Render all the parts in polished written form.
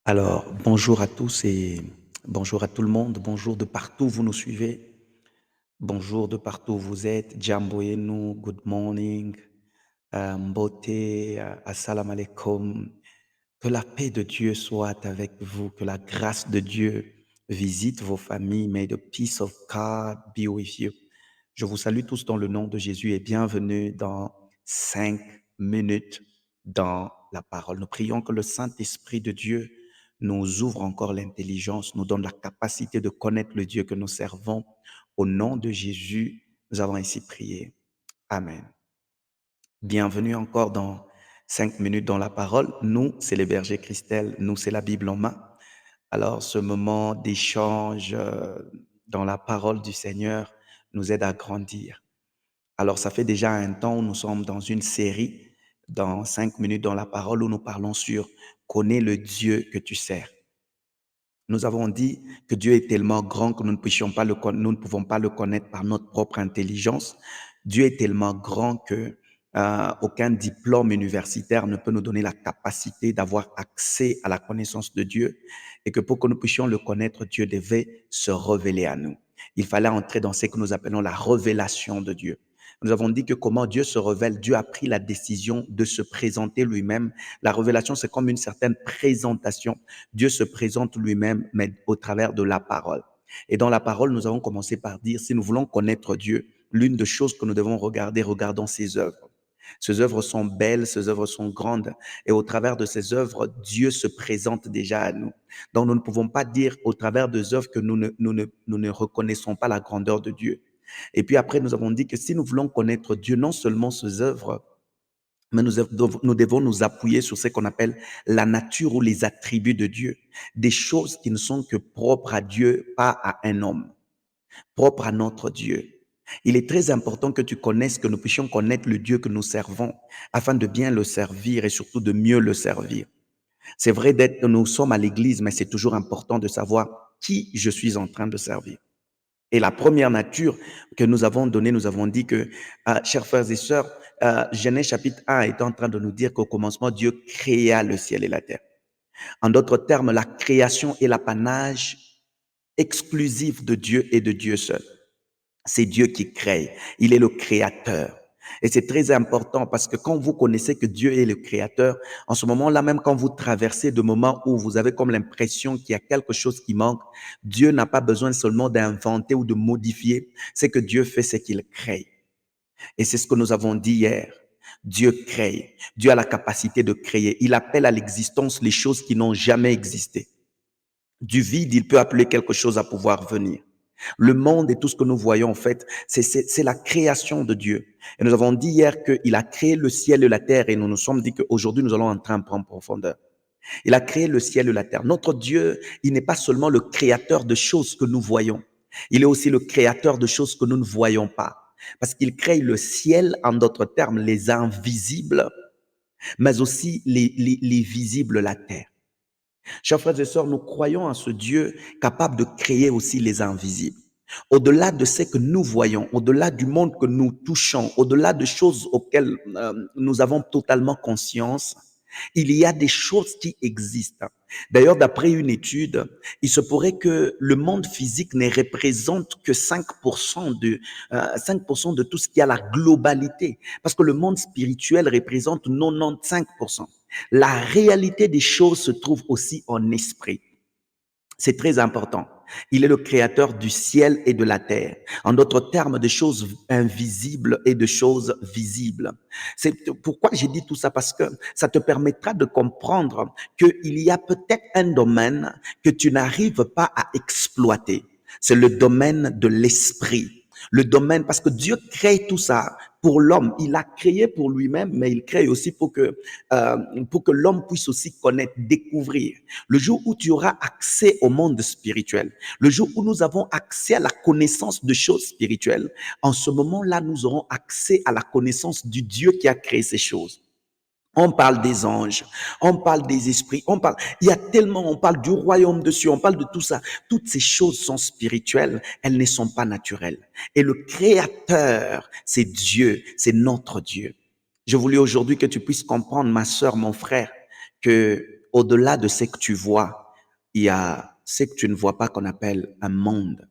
Alors, bonjour à tous et bonjour à tout le monde. Bonjour de partout où vous nous suivez. Bonjour de partout où vous êtes. Jamboyenu, good morning. Mbote, assalamu alaikum. Que la paix de Dieu soit avec vous. Que la grâce de Dieu visite vos familles. May the peace of God be with you. Je vous salue tous dans le nom de Jésus et bienvenue dans 5 minutes dans la parole. Nous prions que le Saint-Esprit de Dieu nous ouvre encore l'intelligence, nous donne la capacité de connaître le Dieu que nous servons. Au nom de Jésus, nous avons ainsi prié. Amen. Bienvenue encore dans 5 minutes dans la parole. Nous, c'est les bergers Christelle, nous, c'est la Bible en main. Alors, ce moment d'échange dans la parole du Seigneur nous aide à grandir. Alors, ça fait déjà un temps où nous sommes dans une série, dans 5 minutes dans la parole, où nous parlons sur connais le Dieu que tu sers. Nous avons dit que Dieu est tellement grand que nous ne pouvons pas le connaître par notre propre intelligence. Dieu est tellement grand que aucun diplôme universitaire ne peut nous donner la capacité d'avoir accès à la connaissance de Dieu et que pour que nous puissions le connaître, Dieu devait se révéler à nous. Il fallait entrer dans ce que nous appelons la révélation de Dieu. Nous avons dit que comment Dieu se révèle, Dieu a pris la décision de se présenter lui-même. La révélation, c'est comme une certaine présentation. Dieu se présente lui-même, mais au travers de la parole. Et dans la parole, nous avons commencé par dire, si nous voulons connaître Dieu, l'une des choses que nous devons regarder, regardons ses œuvres. Ses œuvres sont belles, ses œuvres sont grandes. Et au travers de ces œuvres, Dieu se présente déjà à nous. Donc, nous ne pouvons pas dire au travers des œuvres que nous ne reconnaissons pas la grandeur de Dieu. Et puis après, nous avons dit que si nous voulons connaître Dieu, non seulement ses œuvres, mais nous devons nous appuyer sur ce qu'on appelle la nature ou les attributs de Dieu, des choses qui ne sont que propres à Dieu, pas à un homme, propres à notre Dieu. Il est très important que tu connaisses, que nous puissions connaître le Dieu que nous servons, afin de bien le servir et surtout de mieux le servir. C'est vrai nous sommes à l'église, mais c'est toujours important de savoir qui je suis en train de servir. Et la première nature que nous avons donnée, nous avons dit que, chers frères et sœurs, Genèse chapitre 1 est en train de nous dire qu'au commencement, Dieu créa le ciel et la terre. En d'autres termes, la création est l'apanage exclusif de Dieu et de Dieu seul. C'est Dieu qui crée. Il est le créateur. Et c'est très important parce que quand vous connaissez que Dieu est le créateur, en ce moment-là, même quand vous traversez de moments où vous avez comme l'impression qu'il y a quelque chose qui manque, Dieu n'a pas besoin seulement d'inventer ou de modifier. C'est que Dieu fait ce qu'il crée. Et c'est ce que nous avons dit hier. Dieu crée. Dieu a la capacité de créer. Il appelle à l'existence les choses qui n'ont jamais existé. Du vide, il peut appeler quelque chose à pouvoir venir. Le monde et tout ce que nous voyons, en fait, c'est la création de Dieu. Et nous avons dit hier qu'il a créé le ciel et la terre et nous nous sommes dit qu'aujourd'hui, nous allons entrer en profondeur. Il a créé le ciel et la terre. Notre Dieu, il n'est pas seulement le créateur de choses que nous voyons. Il est aussi le créateur de choses que nous ne voyons pas. Parce qu'il crée le ciel, en d'autres termes, les invisibles, mais aussi les visibles, la terre. Chers frères et sœurs, nous croyons en ce Dieu capable de créer aussi les invisibles. Au-delà de ce que nous voyons, au-delà du monde que nous touchons, au-delà de choses auxquelles nous avons totalement conscience, il y a des choses qui existent. D'ailleurs, d'après une étude, il se pourrait que le monde physique ne représente que 5% de tout ce qui a la globalité, parce que le monde spirituel représente 95%. La réalité des choses se trouve aussi en esprit. C'est très important. Il est le créateur du ciel et de la terre. En d'autres termes, de choses invisibles et de choses visibles. C'est pourquoi j'ai dit tout ça, parce que ça te permettra de comprendre qu'il y a peut-être un domaine que tu n'arrives pas à exploiter. C'est le domaine de l'esprit. Le domaine, parce que Dieu crée tout ça pour l'homme. Il a créé pour lui-même, mais il crée aussi pour que l'homme puisse aussi connaître, découvrir. Le jour où tu auras accès au monde spirituel, le jour où nous avons accès à la connaissance de choses spirituelles, en ce moment-là, nous aurons accès à la connaissance du Dieu qui a créé ces choses. On parle des anges, on parle des esprits, il y a tellement, on parle du royaume de cieux, on parle de tout ça. Toutes ces choses sont spirituelles, elles ne sont pas naturelles. Et le créateur, c'est Dieu, c'est notre Dieu. Je voulais aujourd'hui que tu puisses comprendre, ma sœur, mon frère, que au-delà de ce que tu vois, il y a ce que tu ne vois pas qu'on appelle un monde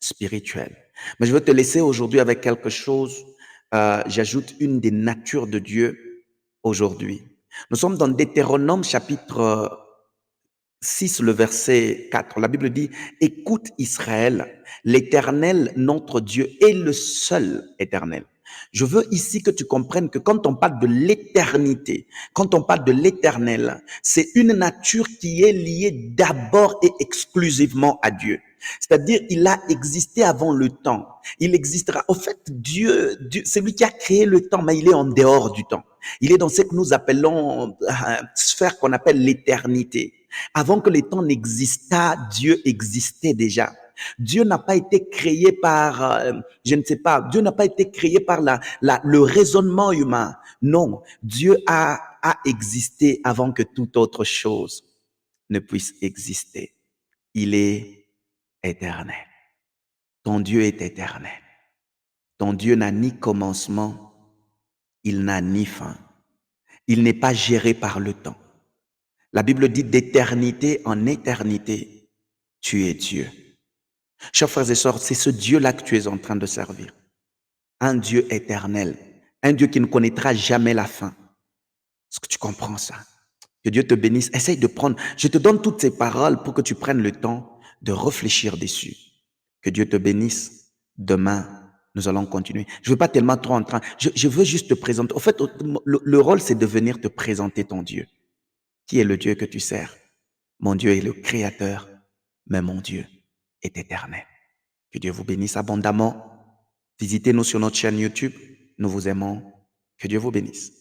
spirituel. Mais je veux te laisser aujourd'hui avec quelque chose. J'ajoute une des natures de Dieu aujourd'hui. Nous sommes dans Deutéronome chapitre 6, le verset 4. La Bible dit, écoute Israël, l'Éternel, notre Dieu, est le seul éternel. Je veux ici que tu comprennes que quand on parle de l'éternité, quand on parle de l'éternel, c'est une nature qui est liée d'abord et exclusivement à Dieu. C'est-à-dire, il a existé avant le temps. Il existera. Au fait, Dieu, c'est lui qui a créé le temps, mais il est en dehors du temps. Il est dans ce que nous appelons sphère qu'on appelle l'éternité. Avant que les temps n'existât, Dieu existait déjà. Dieu n'a pas été créé par, je ne sais pas, Dieu n'a pas été créé par le raisonnement humain. Non, Dieu a existé avant que toute autre chose ne puisse exister. Il est éternel. Ton Dieu est éternel. Ton Dieu n'a ni commencement, il n'a ni fin. Il n'est pas géré par le temps. La Bible dit d'éternité en éternité, tu es Dieu. Chers frères et sœurs, c'est ce Dieu-là que tu es en train de servir. Un Dieu éternel, un Dieu qui ne connaîtra jamais la fin. Est-ce que tu comprends ça? Que Dieu te bénisse. Essaye de prendre, je te donne toutes ces paroles pour que tu prennes le temps de réfléchir dessus. Que Dieu te bénisse. Demain, nous allons continuer. Je ne veux pas tellement trop en train, je veux juste te présenter. Au fait, le rôle, c'est de venir te présenter ton Dieu. Qui est le Dieu que tu sers? Mon Dieu est le Créateur, mais mon Dieu est éternel. Que Dieu vous bénisse abondamment. Visitez-nous sur notre chaîne YouTube. Nous vous aimons. Que Dieu vous bénisse.